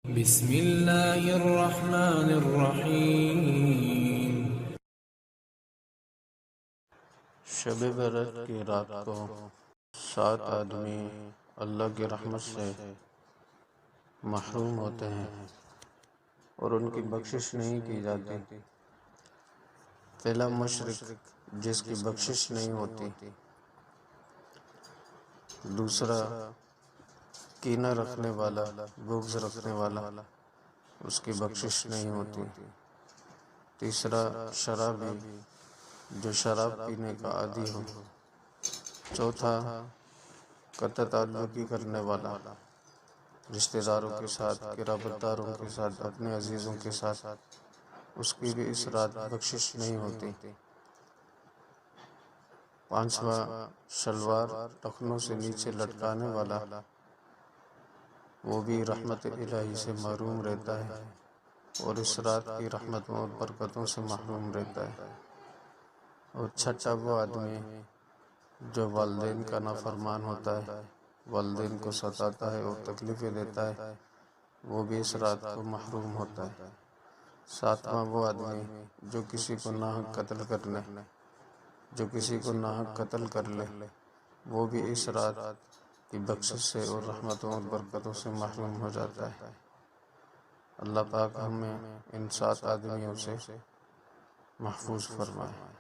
بسم اللہ الرحمن الرحیم۔ شب برات کی رات کو 7 آدمی اللہ کی رحمت سے محروم ہوتے ہیں اور ان کی بخشش نہیں کی جاتی۔ پہلا مشرک جس کی بخشش نہیں ہوتی، دوسرا کینہ رکھنے والا، بغض رکھنے والا، اس کی بخشش نہیں ہوتی، تیسرا شرابی جو شراب پینے کا عادی ہو، چوتھا قطع تعلقی کرنے والا، رشتہ داروں کے ساتھ، قرابت داروں کے ساتھ، اپنے عزیزوں کے ساتھ، اس کی بھی اس رات بخشش نہیں ہوتی۔ پانچواں شلوار ٹخنوں سے نیچے لٹکانے والا، وہ بھی رحمت الہی سے محروم رہتا ہے اور اس رات کی رحمتوں اور برکتوں سے محروم رہتا ہے۔ اور چھٹا وہ آدمی جو والدین کا نافرمان ہوتا ہے، والدین کو ستاتا ہے اور تکلیفیں دیتا ہے، وہ بھی اس رات کو محروم ہوتا ہے۔ ساتواں وہ آدمی جو کسی کو ناحق قتل کر لے، وہ بھی اس رات کی بخشش سے اور رحمتوں اور برکتوں سے محروم ہو جاتا ہے۔ اللہ پاک ہمیں ان 7 آدمیوں سے محفوظ فرمائے۔